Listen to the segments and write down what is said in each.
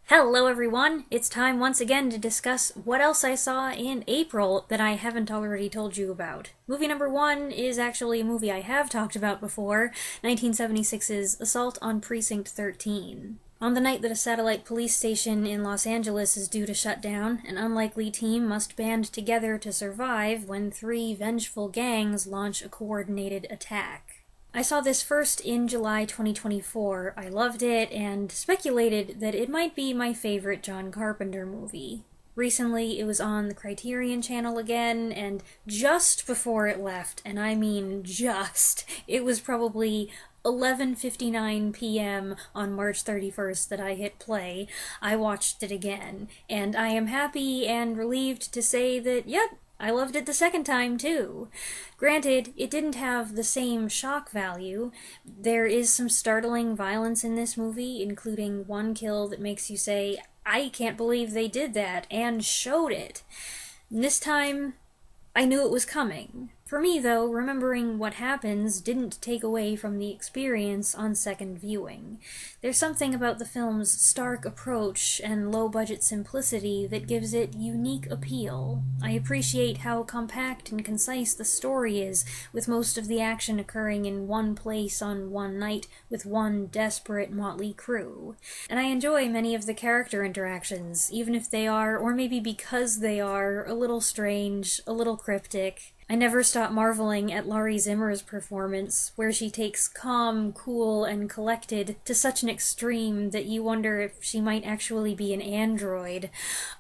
Hello everyone! It's time once again to discuss what else I saw in April that I haven't already told you about. Movie number one is actually a movie I have talked about before, 1976's Assault on Precinct 13. On the night that a satellite police station in Los Angeles is due to shut down, an unlikely team must band together to survive when three vengeful gangs launch a coordinated attack. I saw this first in July 2024, I loved it, and speculated that it might be my favorite John Carpenter movie. Recently, it was on the Criterion Channel again, and just before it left, and I mean just, it was probably 11:59 p.m. on March 31st that I hit play. I watched it again, and I am happy and relieved to say that, yep, I loved it the second time, too. Granted, it didn't have the same shock value. There is some startling violence in this movie, including one kill that makes you say, I can't believe they did that, and showed it. And this time, I knew it was coming. For me, though, remembering what happens didn't take away from the experience on second viewing. There's something about the film's stark approach and low-budget simplicity that gives it unique appeal. I appreciate how compact and concise the story is, with most of the action occurring in one place on one night with one desperate motley crew. And I enjoy many of the character interactions, even if they are, or maybe because they are, a little strange, a little cryptic. I never stop marveling at Laurie Zimmer's performance, where she takes calm, cool, and collected to such an extreme that you wonder if she might actually be an android.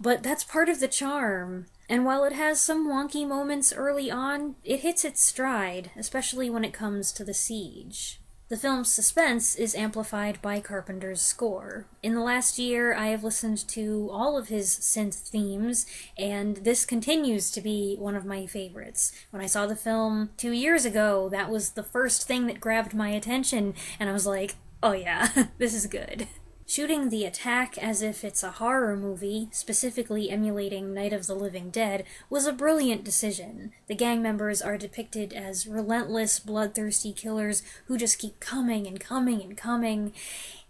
But that's part of the charm. And while it has some wonky moments early on, it hits its stride, especially when it comes to the siege. The film's suspense is amplified by Carpenter's score. In the last year, I have listened to all of his synth themes, and this continues to be one of my favorites. When I saw the film 2 years ago, that was the first thing that grabbed my attention, and I was like, oh yeah, this is good. Shooting the attack as if it's a horror movie, specifically emulating Night of the Living Dead, was a brilliant decision. The gang members are depicted as relentless, bloodthirsty killers who just keep coming and coming and coming.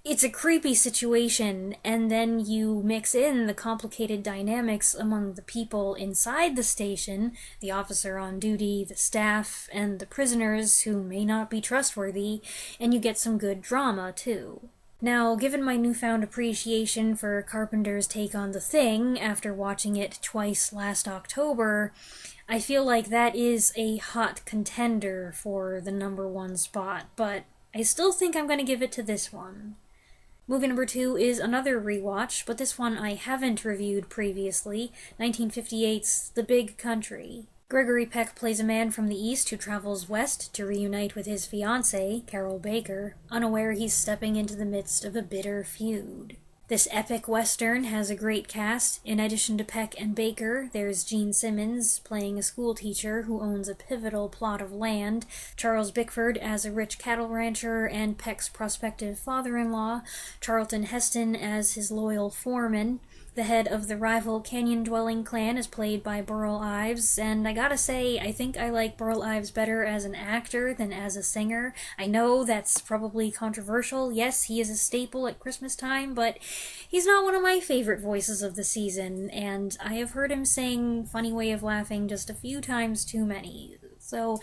It's a creepy situation, and then you mix in the complicated dynamics among the people inside the station, the officer on duty, the staff, and the prisoners who may not be trustworthy, and you get some good drama, too. Now, given my newfound appreciation for Carpenter's take on The Thing after watching it twice last October, I feel like that is a hot contender for the number one spot, but I still think I'm going to give it to this one. Movie number two is another rewatch, but this one I haven't reviewed previously, 1958's The Big Country. Gregory Peck plays a man from the East who travels west to reunite with his fiancée, Carol Baker, unaware he's stepping into the midst of a bitter feud. This epic western has a great cast. In addition to Peck and Baker, there's Gene Simmons playing a schoolteacher who owns a pivotal plot of land, Charles Bickford as a rich cattle rancher and Peck's prospective father-in-law, Charlton Heston as his loyal foreman. The head of the rival canyon-dwelling clan is played by Burl Ives, and I gotta say, I think I like Burl Ives better as an actor than as a singer. I know that's probably controversial. Yes, he is a staple at Christmas time, but he's not one of my favorite voices of the season, and I have heard him sing Funny Way of Laughing just a few times too many. So,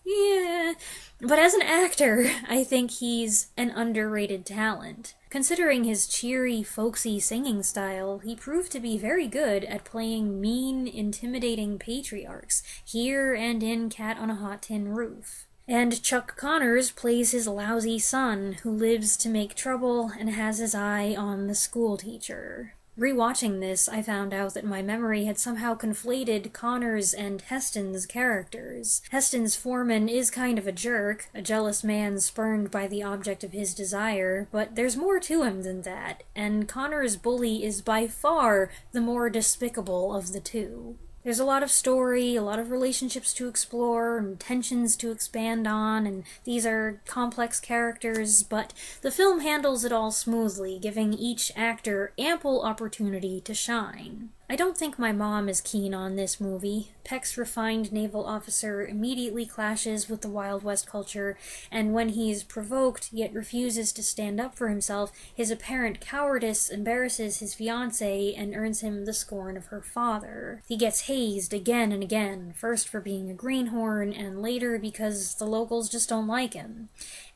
yeah. But as an actor, I think he's an underrated talent. Considering his cheery, folksy singing style, he proved to be very good at playing mean, intimidating patriarchs, here and in Cat on a Hot Tin Roof. And Chuck Connors plays his lousy son, who lives to make trouble and has his eye on the schoolteacher. Rewatching this, I found out that my memory had somehow conflated Connors and Heston's characters. Heston's foreman is kind of a jerk, a jealous man spurned by the object of his desire, but there's more to him than that, and Connors' bully is by far the more despicable of the two. There's a lot of story, a lot of relationships to explore, and tensions to expand on, and these are complex characters, but the film handles it all smoothly, giving each actor ample opportunity to shine. I don't think my mom is keen on this movie. Peck's refined naval officer immediately clashes with the Wild West culture, and when he is provoked yet refuses to stand up for himself, his apparent cowardice embarrasses his fiancée and earns him the scorn of her father. He gets hazed again and again, first for being a greenhorn, and later because the locals just don't like him.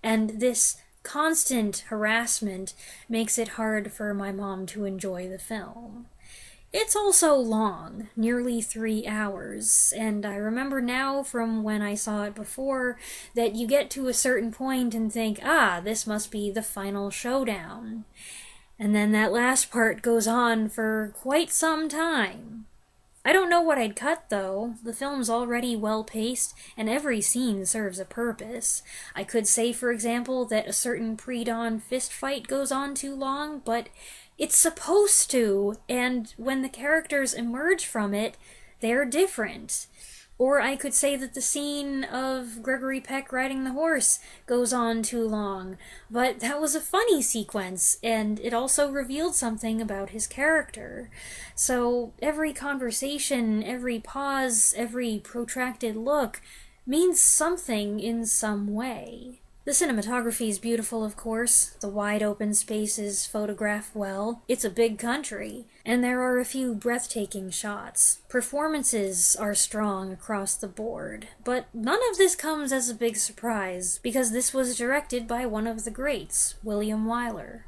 And this constant harassment makes it hard for my mom to enjoy the film. It's also long, nearly 3 hours, and I remember now from when I saw it before that you get to a certain point and think, this must be the final showdown. And then that last part goes on for quite some time. I don't know what I'd cut, though. The film's already well-paced, and every scene serves a purpose. I could say, for example, that a certain pre-dawn fist fight goes on too long, but it's supposed to, and when the characters emerge from it, they're different. Or I could say that the scene of Gregory Peck riding the horse goes on too long, but that was a funny sequence, and it also revealed something about his character. So every conversation, every pause, every protracted look means something in some way. The cinematography is beautiful, of course. The wide open spaces photograph well. It's a big country, and there are a few breathtaking shots. Performances are strong across the board, but none of this comes as a big surprise, because this was directed by one of the greats, William Wyler.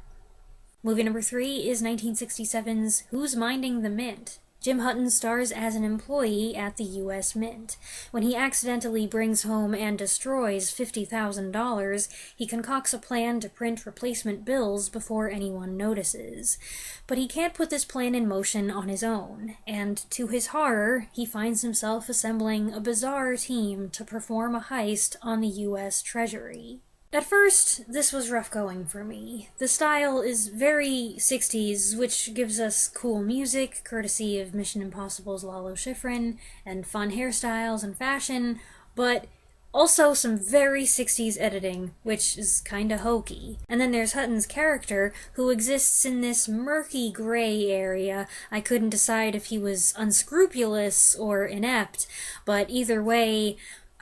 Movie number 3 is 1967's Who's Minding the Mint? Jim Hutton stars as an employee at the U.S. Mint. When he accidentally brings home and destroys $50,000, he concocts a plan to print replacement bills before anyone notices. But he can't put this plan in motion on his own, and to his horror, he finds himself assembling a bizarre team to perform a heist on the U.S. Treasury. At first, this was rough going for me. The style is very 60s, which gives us cool music, courtesy of Mission Impossible's Lalo Schifrin, and fun hairstyles and fashion, but also some very 60s editing, which is kinda hokey. And then there's Hutton's character, who exists in this murky gray area. I couldn't decide if he was unscrupulous or inept, but either way,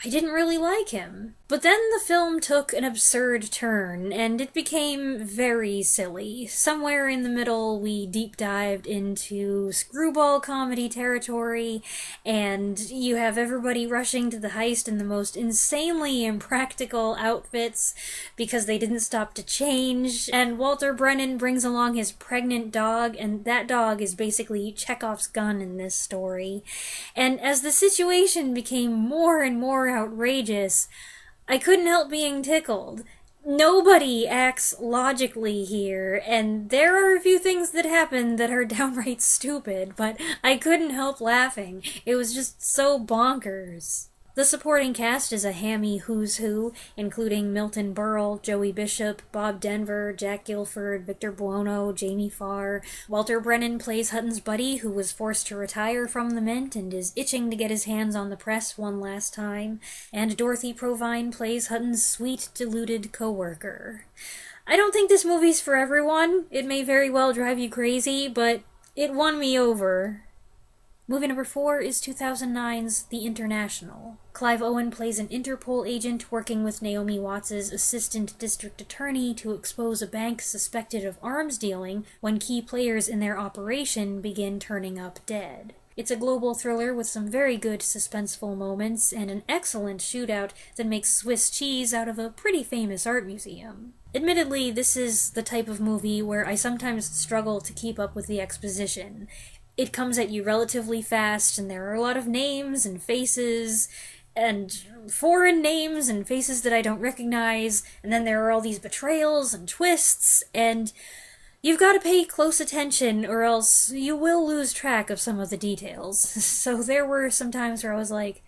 I didn't really like him. But then the film took an absurd turn, and it became very silly. Somewhere in the middle, we deep dived into screwball comedy territory, and you have everybody rushing to the heist in the most insanely impractical outfits because they didn't stop to change, and Walter Brennan brings along his pregnant dog, and that dog is basically Chekhov's gun in this story. And as the situation became more and more outrageous, I couldn't help being tickled. Nobody acts logically here, and there are a few things that happen that are downright stupid, but I couldn't help laughing. It was just so bonkers. The supporting cast is a hammy who's who, including Milton Berle, Joey Bishop, Bob Denver, Jack Gilford, Victor Buono, Jamie Farr. Walter Brennan plays Hutton's buddy, who was forced to retire from the Mint and is itching to get his hands on the press one last time. And Dorothy Provine plays Hutton's sweet, deluded co-worker. I don't think this movie's for everyone. It may very well drive you crazy, but it won me over. Movie number 4 is 2009's The International. Clive Owen plays an Interpol agent working with Naomi Watts' assistant district attorney to expose a bank suspected of arms dealing when key players in their operation begin turning up dead. It's a global thriller with some very good suspenseful moments and an excellent shootout that makes Swiss cheese out of a pretty famous art museum. Admittedly, this is the type of movie where I sometimes struggle to keep up with the exposition. It comes at you relatively fast, and there are a lot of names and faces, and foreign names and faces that I don't recognize, and then there are all these betrayals and twists, and you've got to pay close attention or else you will lose track of some of the details. So there were some times where I was like,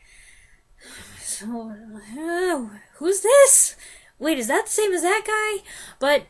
who's this? Wait, is that the same as that guy? But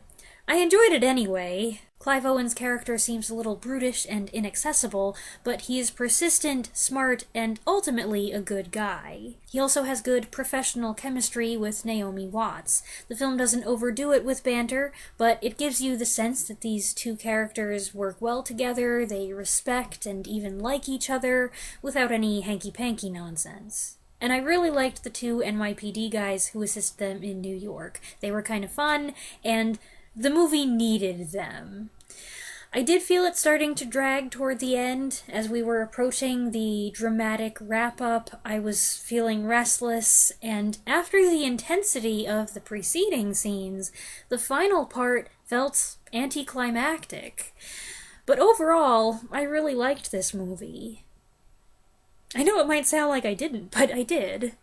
I enjoyed it anyway. Clive Owen's character seems a little brutish and inaccessible, but he is persistent, smart, and ultimately a good guy. He also has good professional chemistry with Naomi Watts. The film doesn't overdo it with banter, but it gives you the sense that these two characters work well together, they respect and even like each other, without any hanky-panky nonsense. And I really liked the two NYPD guys who assist them in New York. They were kind of fun, and the movie needed them. I did feel it starting to drag toward the end. As we were approaching the dramatic wrap-up, I was feeling restless, and after the intensity of the preceding scenes, the final part felt anticlimactic. But overall, I really liked this movie. I know it might sound like I didn't, but I did.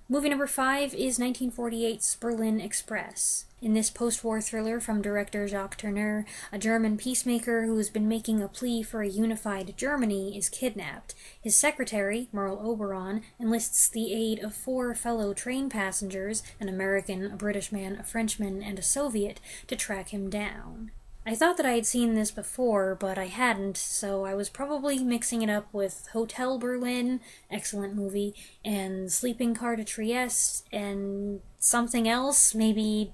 Movie number 5 is 1948's Berlin Express. In this post-war thriller from director Jacques Tourneur, a German peacemaker who has been making a plea for a unified Germany is kidnapped. His secretary, Merle Oberon, enlists the aid of 4 fellow train passengers, an American, a British man, a Frenchman, and a Soviet, to track him down. I thought that I had seen this before, but I hadn't, so I was probably mixing it up with Hotel Berlin, excellent movie, and Sleeping Car to Trieste, and something else, maybe.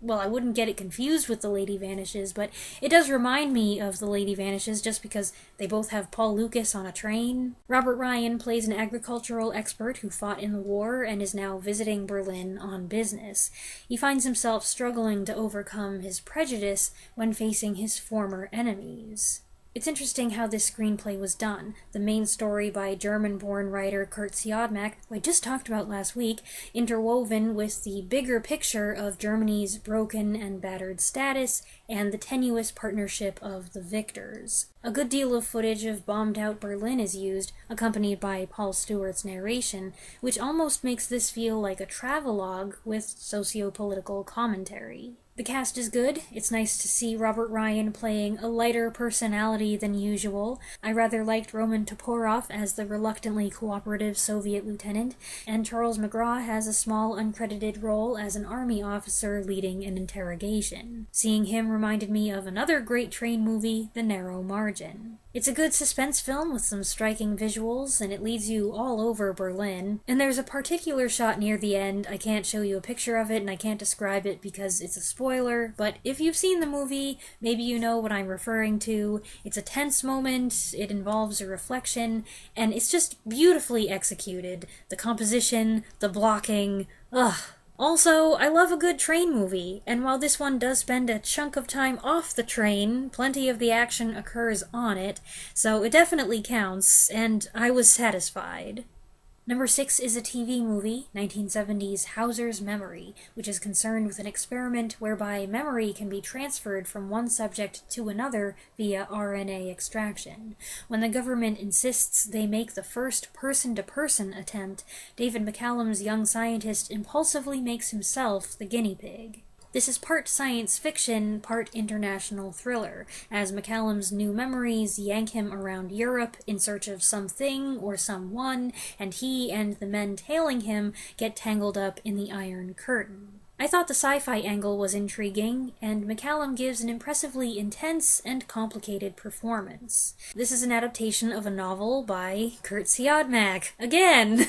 Well, I wouldn't get it confused with The Lady Vanishes, but it does remind me of The Lady Vanishes just because they both have Paul Lucas on a train. Robert Ryan plays an agricultural expert who fought in the war and is now visiting Berlin on business. He finds himself struggling to overcome his prejudice when facing his former enemies. It's interesting how this screenplay was done. The main story by German-born writer Kurt Siodmak, who I just talked about last week, interwoven with the bigger picture of Germany's broken and battered status and the tenuous partnership of the victors. A good deal of footage of bombed-out Berlin is used, accompanied by Paul Stewart's narration, which almost makes this feel like a travelogue with socio-political commentary. The cast is good. It's nice to see Robert Ryan playing a lighter personality than usual. I rather liked Roman Toporov as the reluctantly cooperative Soviet lieutenant, and Charles McGraw has a small uncredited role as an army officer leading an interrogation. Seeing him reminded me of another great train movie, The Narrow Margin. It's a good suspense film with some striking visuals, and it leads you all over Berlin. And there's a particular shot near the end. I can't show you a picture of it, and I can't describe it because it's a spoiler, but if you've seen the movie, maybe you know what I'm referring to. It's a tense moment, it involves a reflection, and it's just beautifully executed. The composition, the blocking, ugh. Also, I love a good train movie, and while this one does spend a chunk of time off the train, plenty of the action occurs on it, so it definitely counts, and I was satisfied. Number 6 is a TV movie, 1970's Hauser's Memory, which is concerned with an experiment whereby memory can be transferred from one subject to another via RNA extraction. When the government insists they make the first person-to-person attempt, David McCallum's young scientist impulsively makes himself the guinea pig. This is part science fiction, part international thriller, as McCallum's new memories yank him around Europe in search of something or someone, and he and the men tailing him get tangled up in the Iron Curtain. I thought the sci-fi angle was intriguing, and McCallum gives an impressively intense and complicated performance. This is an adaptation of a novel by Kurt Siodmak. Again!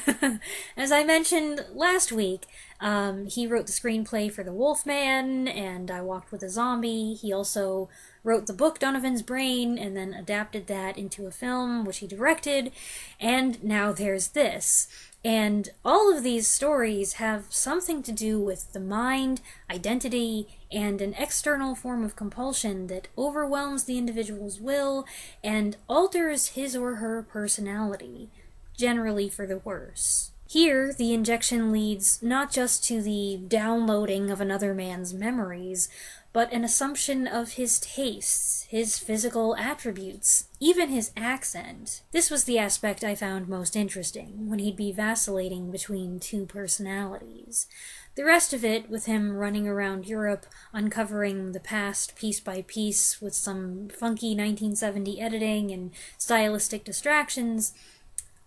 As I mentioned last week, he wrote the screenplay for The Wolfman, and I Walked with a Zombie. He also wrote the book Donovan's Brain, and then adapted that into a film, which he directed, and now there's this. And all of these stories have something to do with the mind, identity, and an external form of compulsion that overwhelms the individual's will and alters his or her personality, generally for the worse. Here, the injection leads not just to the downloading of another man's memories, but an assumption of his tastes, his physical attributes, even his accent. This was the aspect I found most interesting, when he'd be vacillating between two personalities. The rest of it, with him running around Europe, uncovering the past piece by piece with some funky 1970 editing and stylistic distractions,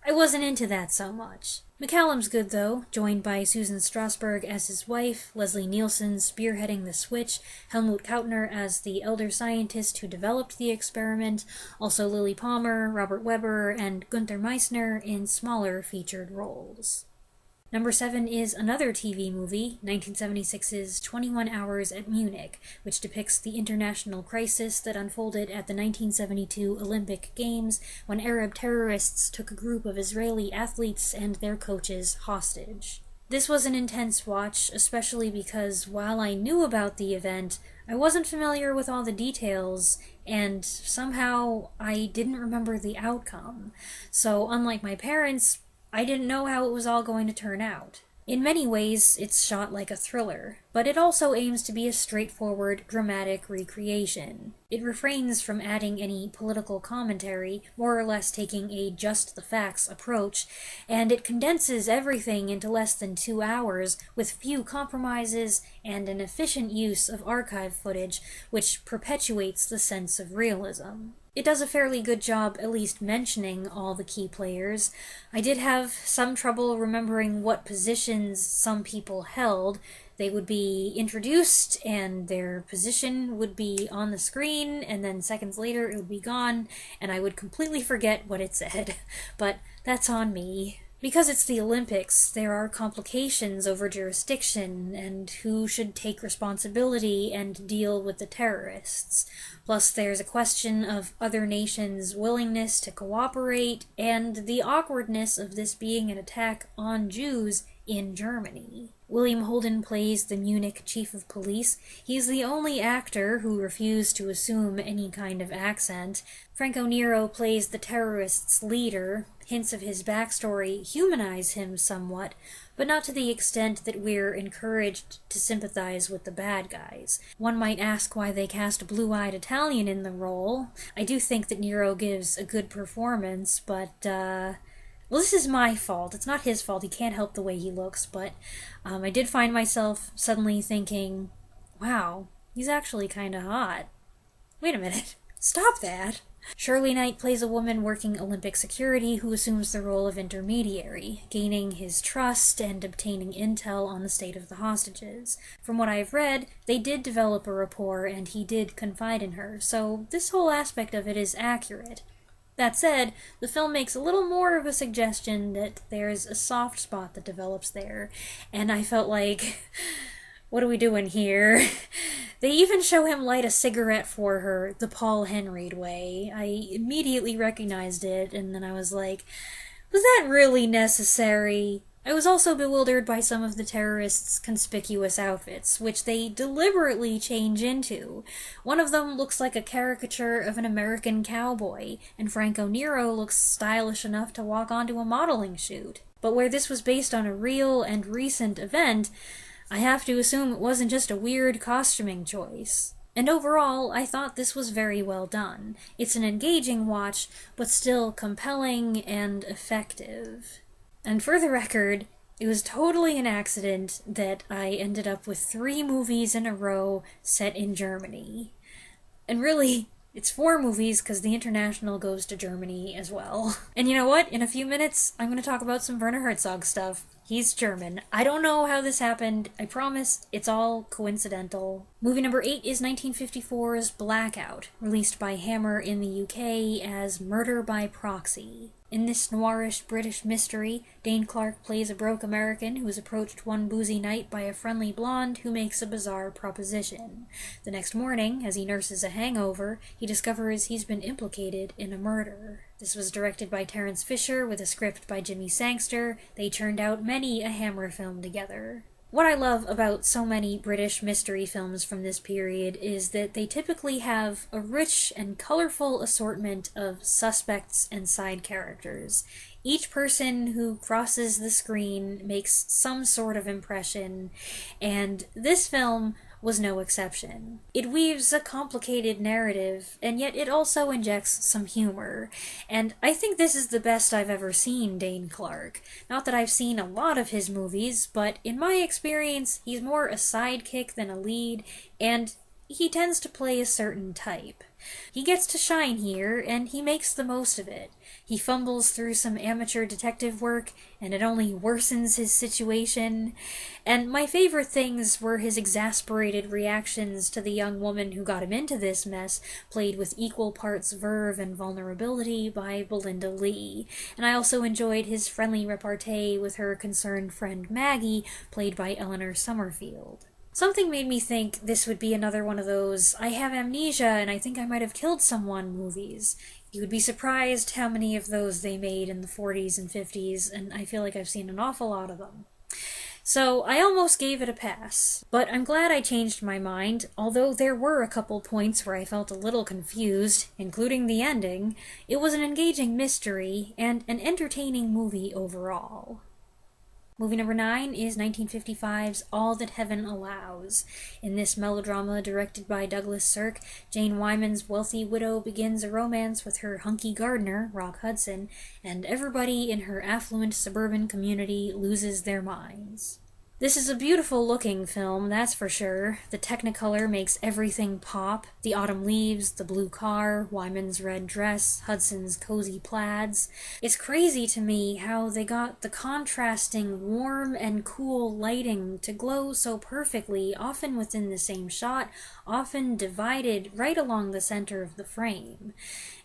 I wasn't into that so much. McCallum's good, though, joined by Susan Strasberg as his wife, Leslie Nielsen spearheading the switch, Helmut Kautner as the elder scientist who developed the experiment, also Lily Palmer, Robert Webber, and Gunther Meissner in smaller featured roles. Number 7 is another TV movie, 1976's 21 Hours at Munich, which depicts the international crisis that unfolded at the 1972 Olympic Games when Arab terrorists took a group of Israeli athletes and their coaches hostage. This was an intense watch, especially because while I knew about the event, I wasn't familiar with all the details, and somehow I didn't remember the outcome. So unlike my parents, I didn't know how it was all going to turn out. In many ways, it's shot like a thriller, but it also aims to be a straightforward, dramatic recreation. It refrains from adding any political commentary, more or less taking a just-the-facts approach, and it condenses everything into less than 2 hours, with few compromises and an efficient use of archive footage, which perpetuates the sense of realism. It does a fairly good job at least mentioning all the key players. I did have some trouble remembering what positions some people held. They would be introduced, and their position would be on the screen, and then seconds later it would be gone, and I would completely forget what it said. But that's on me. Because it's the Olympics, there are complications over jurisdiction and who should take responsibility and deal with the terrorists. Plus, there's a question of other nations' willingness to cooperate and the awkwardness of this being an attack on Jews in Germany. William Holden plays the Munich chief of police. He's the only actor who refused to assume any kind of accent. Franco Nero plays the terrorists' leader. Hints of his backstory humanize him somewhat, but not to the extent that we're encouraged to sympathize with the bad guys. One might ask why they cast a blue-eyed Italian in the role. I do think that Nero gives a good performance, but, well, this is my fault. It's not his fault. He can't help the way he looks, but I did find myself suddenly thinking, wow, he's actually kinda hot. Wait a minute. Stop that! Shirley Knight plays a woman working Olympic security who assumes the role of intermediary, gaining his trust and obtaining intel on the state of the hostages. From what I've read, they did develop a rapport and he did confide in her, so this whole aspect of it is accurate. That said, the film makes a little more of a suggestion that there's a soft spot that develops there, and I felt like, what are we doing here? They even show him light a cigarette for her, the Paul Henreid way. I immediately recognized it, and then I was like, was that really necessary? I was also bewildered by some of the terrorists' conspicuous outfits, which they deliberately change into. One of them looks like a caricature of an American cowboy, and Franco Nero looks stylish enough to walk onto a modeling shoot. But where this was based on a real and recent event, I have to assume it wasn't just a weird costuming choice. And overall, I thought this was very well done. It's an engaging watch, but still compelling and effective. And for the record, it was totally an accident that I ended up with 3 movies in a row set in Germany. And really, it's 4 movies because the International goes to Germany as well. And you know what? In a few minutes, I'm going to talk about some Werner Herzog stuff. He's German. I don't know how this happened. I promise it's all coincidental. Movie number 8 is 1954's Blackout, released by Hammer in the UK as Murder by Proxy. In this noirish British mystery, Dane Clark plays a broke American who is approached one boozy night by a friendly blonde who makes a bizarre proposition. The next morning, as he nurses a hangover, he discovers he's been implicated in a murder. This was directed by Terence Fisher with a script by Jimmy Sangster. They churned out many a Hammer film together. What I love about so many British mystery films from this period is that they typically have a rich and colorful assortment of suspects and side characters. Each person who crosses the screen makes some sort of impression, and this film was no exception. It weaves a complicated narrative, and yet it also injects some humor. And I think this is the best I've ever seen Dane Clark. Not that I've seen a lot of his movies, but in my experience, he's more a sidekick than a lead, and he tends to play a certain type. He gets to shine here, and he makes the most of it. He fumbles through some amateur detective work, and it only worsens his situation. And my favorite things were his exasperated reactions to the young woman who got him into this mess, played with equal parts verve and vulnerability by Belinda Lee. And I also enjoyed his friendly repartee with her concerned friend Maggie, played by Eleanor Summerfield. Something made me think this would be another one of those I have amnesia and I think I might have killed someone movies. You would be surprised how many of those they made in the 40s and 50s, and I feel like I've seen an awful lot of them. So I almost gave it a pass, but I'm glad I changed my mind, although there were a couple points where I felt a little confused, including the ending. It was an engaging mystery, and an entertaining movie overall. Movie number 9 is 1955's All That Heaven Allows. In this melodrama directed by Douglas Sirk, Jane Wyman's wealthy widow begins a romance with her hunky gardener, Rock Hudson, and everybody in her affluent suburban community loses their minds. This is a beautiful-looking film, that's for sure. The Technicolor makes everything pop. The autumn leaves, the blue car, Wyman's red dress, Hudson's cozy plaids. It's crazy to me how they got the contrasting warm and cool lighting to glow so perfectly, often within the same shot, often divided right along the center of the frame.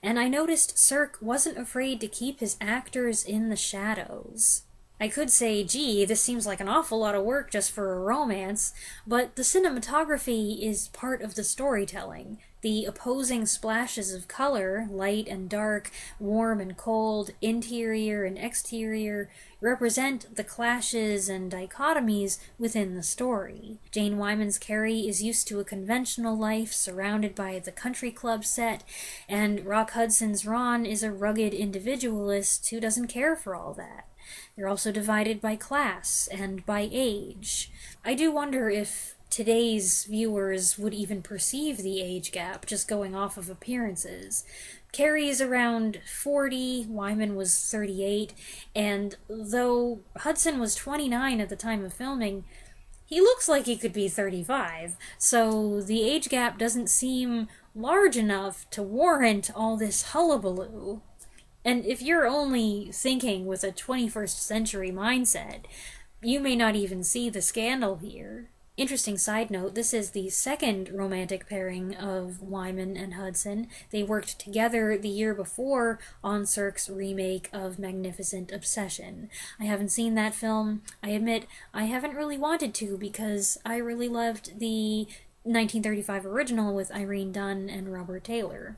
And I noticed Sirk wasn't afraid to keep his actors in the shadows. I could say, gee, this seems like an awful lot of work just for a romance, but the cinematography is part of the storytelling. The opposing splashes of color, light and dark, warm and cold, interior and exterior, represent the clashes and dichotomies within the story. Jane Wyman's Carrie is used to a conventional life surrounded by the country club set, and Rock Hudson's Ron is a rugged individualist who doesn't care for all that. They're also divided by class and by age. I do wonder if today's viewers would even perceive the age gap just going off of appearances. Carrie is around 40, Wyman was 38, and though Hudson was 29 at the time of filming, he looks like he could be 35, so the age gap doesn't seem large enough to warrant all this hullabaloo. And if you're only thinking with a 21st century mindset, you may not even see the scandal here. Interesting side note, this is the second romantic pairing of Wyman and Hudson. They worked together the year before on Sirk's remake of Magnificent Obsession. I haven't seen that film. I admit I haven't really wanted to because I really loved the 1935 original with Irene Dunne and Robert Taylor.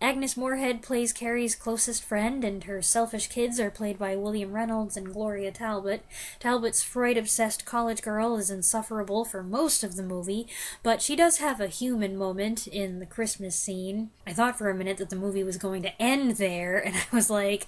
Agnes Moorehead plays Carrie's closest friend, and her selfish kids are played by William Reynolds and Gloria Talbot. Talbot's Freud-obsessed college girl is insufferable for most of the movie, but she does have a human moment in the Christmas scene. I thought for a minute that the movie was going to end there, and I was like,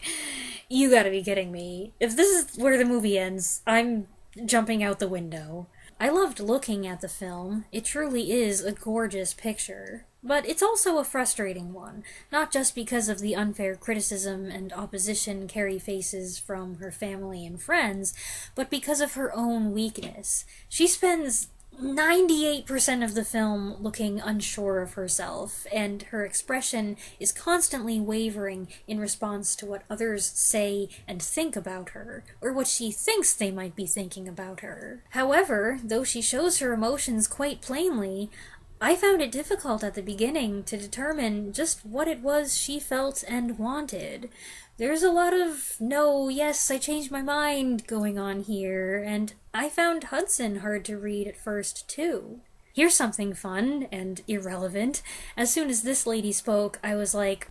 you gotta be kidding me. If this is where the movie ends, I'm jumping out the window. I loved looking at the film. It truly is a gorgeous picture. But it's also a frustrating one, not just because of the unfair criticism and opposition Carrie faces from her family and friends, but because of her own weakness. She spends 98% of the film looking unsure of herself, and her expression is constantly wavering in response to what others say and think about her, or what she thinks they might be thinking about her. However, though she shows her emotions quite plainly, I found it difficult at the beginning to determine just what it was she felt and wanted. There's a lot of, no, yes, I changed my mind going on here, and I found Hudson hard to read at first, too. Here's something fun and irrelevant. As soon as this lady spoke, I was like,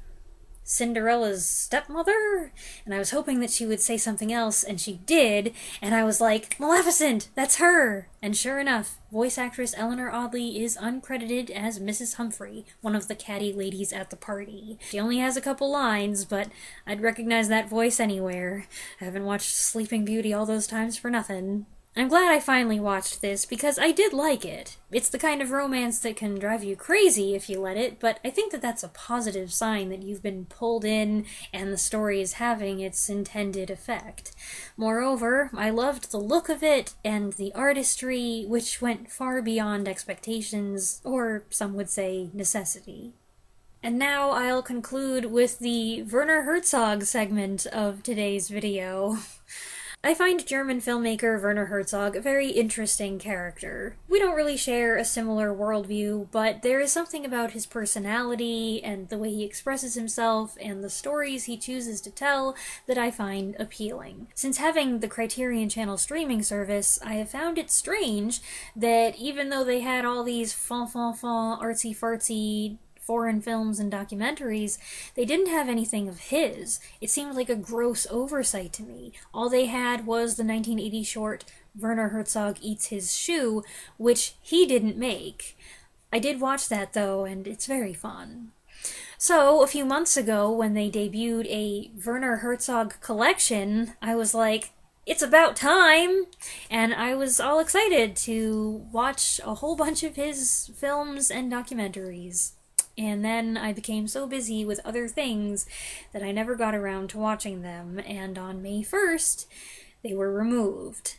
Cinderella's stepmother? And I was hoping that she would say something else, and she did, and I was like, Maleficent! That's her! And sure enough, voice actress Eleanor Audley is uncredited as Mrs. Humphrey, one of the catty ladies at the party. She only has a couple lines, but I'd recognize that voice anywhere. I haven't watched Sleeping Beauty all those times for nothing. I'm glad I finally watched this, because I did like it. It's the kind of romance that can drive you crazy if you let it, but I think that that's a positive sign that you've been pulled in and the story is having its intended effect. Moreover, I loved the look of it and the artistry, which went far beyond expectations, or some would say necessity. And now I'll conclude with the Werner Herzog segment of today's video. I find German filmmaker Werner Herzog a very interesting character. We don't really share a similar worldview, but there is something about his personality and the way he expresses himself and the stories he chooses to tell that I find appealing. Since having the Criterion Channel streaming service, I have found it strange that even though they had all these artsy-fartsy foreign films and documentaries, they didn't have anything of his. It seemed like a gross oversight to me. All they had was the 1980 short Werner Herzog Eats His Shoe, which he didn't make. I did watch that though, and it's very fun. So, a few months ago, when they debuted a Werner Herzog collection, I was like, it's about time! And I was all excited to watch a whole bunch of his films and documentaries. And then I became so busy with other things that I never got around to watching them, and on May 1st, they were removed.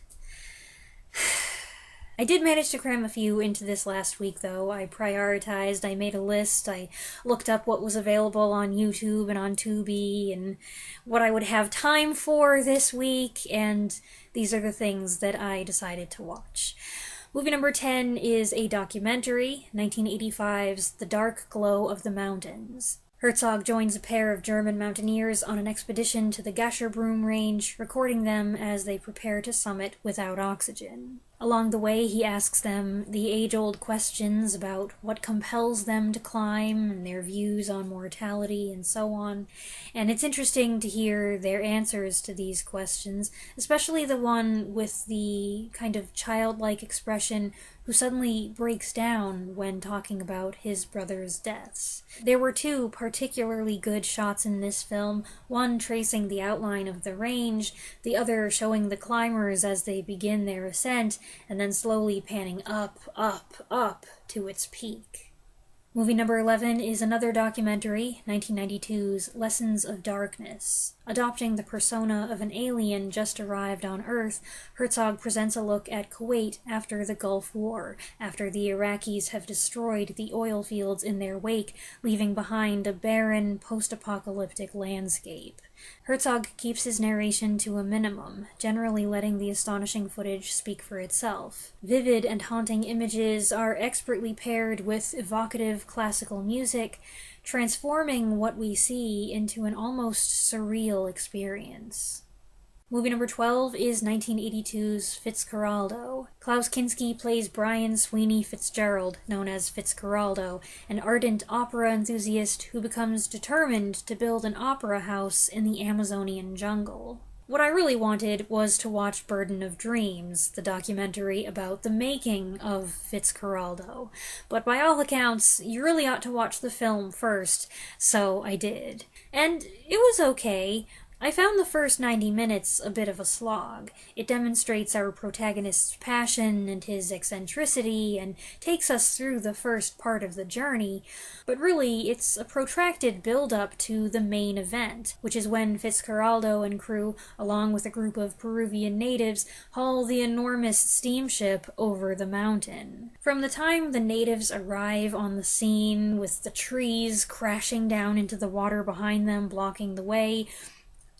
I did manage to cram a few into this last week, though. I prioritized, I made a list, I looked up what was available on YouTube and on Tubi, and what I would have time for this week, and these are the things that I decided to watch. Movie number 10 is a documentary, 1985's The Dark Glow of the Mountains. Herzog joins a pair of German mountaineers on an expedition to the Gasherbrum Range, recording them as they prepare to summit without oxygen. Along the way, he asks them the age-old questions about what compels them to climb and their views on mortality and so on, and it's interesting to hear their answers to these questions, especially the one with the kind of childlike expression who suddenly breaks down when talking about his brother's deaths. There were two particularly good shots in this film, one tracing the outline of the range, the other showing the climbers as they begin their ascent, and then slowly panning up, up, up to its peak. Movie number 11 is another documentary, 1992's Lessons of Darkness. Adopting the persona of an alien just arrived on Earth, Herzog presents a look at Kuwait after the Gulf War, after the Iraqis have destroyed the oil fields in their wake, leaving behind a barren, post-apocalyptic landscape. Herzog keeps his narration to a minimum, generally letting the astonishing footage speak for itself. Vivid and haunting images are expertly paired with evocative classical music, transforming what we see into an almost surreal experience. Movie number 12 is 1982's Fitzcarraldo. Klaus Kinski plays Brian Sweeney Fitzgerald, known as Fitzcarraldo, an ardent opera enthusiast who becomes determined to build an opera house in the Amazonian jungle. What I really wanted was to watch Burden of Dreams, the documentary about the making of Fitzcarraldo, but by all accounts, you really ought to watch the film first, so I did. And it was okay. I found the first 90 minutes a bit of a slog. It demonstrates our protagonist's passion and his eccentricity and takes us through the first part of the journey, but really it's a protracted build-up to the main event, which is when Fitzcarraldo and crew, along with a group of Peruvian natives, haul the enormous steamship over the mountain. From the time the natives arrive on the scene, with the trees crashing down into the water behind them blocking the way,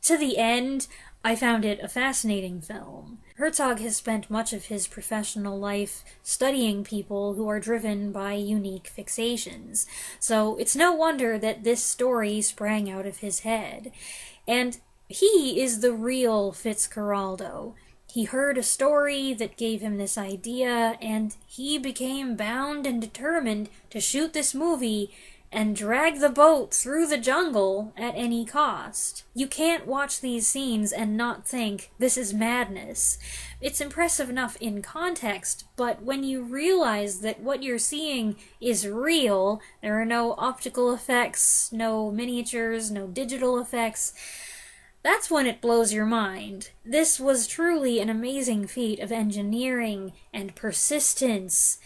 to the end, I found it a fascinating film. Herzog has spent much of his professional life studying people who are driven by unique fixations, so it's no wonder that this story sprang out of his head. And he is the real Fitzcarraldo. He heard a story that gave him this idea, and he became bound and determined to shoot this movie and drag the boat through the jungle at any cost. You can't watch these scenes and not think, this is madness. It's impressive enough in context, but when you realize that what you're seeing is real, there are no optical effects, no miniatures, no digital effects, that's when it blows your mind. This was truly an amazing feat of engineering and persistence,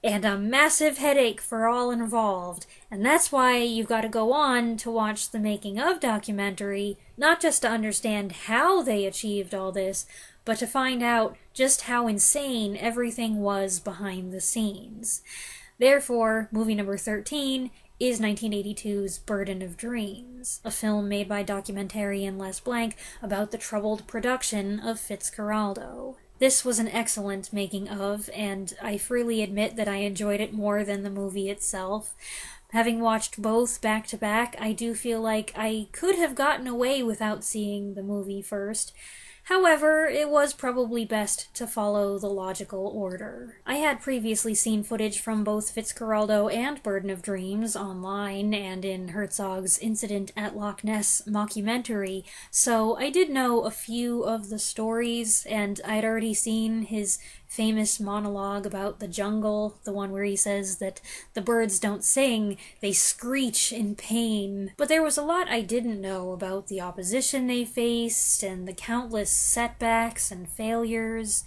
and a massive headache for all involved, and that's why you've got to go on to watch the making of documentary, not just to understand how they achieved all this, but to find out just how insane everything was behind the scenes. Therefore, movie number 13 is 1982's Burden of Dreams, a film made by documentarian Les Blank about the troubled production of Fitzcarraldo. This was an excellent making of, and I freely admit that I enjoyed it more than the movie itself. Having watched both back to back, I do feel like I could have gotten away without seeing the movie first. However, it was probably best to follow the logical order. I had previously seen footage from both Fitzcarraldo and Burden of Dreams online and in Herzog's Incident at Loch Ness mockumentary, so I did know a few of the stories, and I'd already seen his famous monologue about the jungle, the one where he says that the birds don't sing, they screech in pain. But there was a lot I didn't know about the opposition they faced, and the countless setbacks and failures.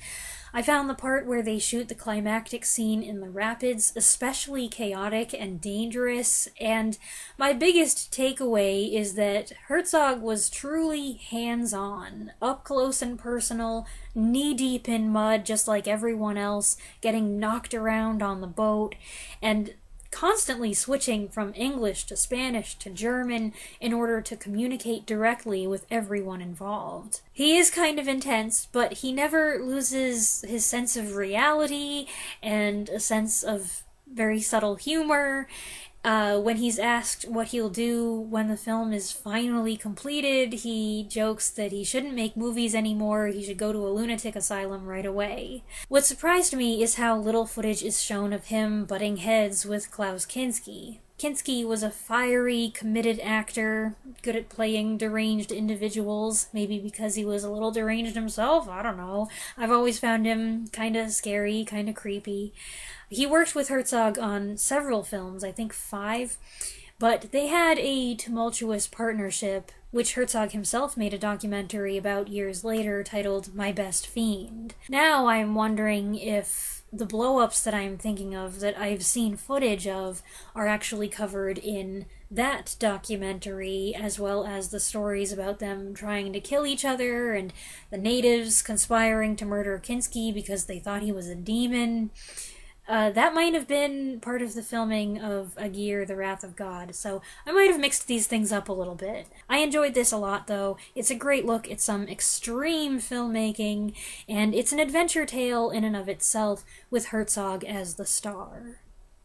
I found the part where they shoot the climactic scene in the rapids especially chaotic and dangerous, and my biggest takeaway is that Herzog was truly hands-on, up close and personal, knee-deep in mud just like everyone else, getting knocked around on the boat, and constantly switching from English to Spanish to German in order to communicate directly with everyone involved. He is kind of intense, but he never loses his sense of reality and a sense of very subtle humor. When he's asked what he'll do when the film is finally completed, he jokes that he shouldn't make movies anymore, he should go to a lunatic asylum right away. What surprised me is how little footage is shown of him butting heads with Klaus Kinski. Kinski was a fiery, committed actor, good at playing deranged individuals, maybe because he was a little deranged himself, I don't know. I've always found him kinda scary, kinda creepy. He worked with Herzog on several films, I think 5, but they had a tumultuous partnership, which Herzog himself made a documentary about years later titled My Best Fiend. Now I'm wondering if the blow-ups that I'm thinking of, that I've seen footage of, are actually covered in that documentary, as well as the stories about them trying to kill each other, and the natives conspiring to murder Kinski because they thought he was a demon. That might have been part of the filming of Agir, the Wrath of God, so I might have mixed these things up a little bit. I enjoyed this a lot, though. It's a great look at some extreme filmmaking, and it's an adventure tale in and of itself, with Herzog as the star.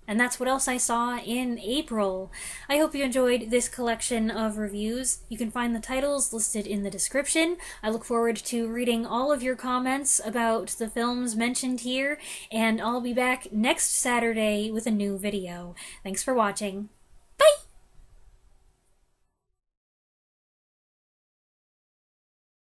And that's what else I saw in April. I hope you enjoyed this collection of reviews. You can find the titles listed in the description. I look forward to reading all of your comments about the films mentioned here, and I'll be back next Saturday with a new video. Thanks for watching.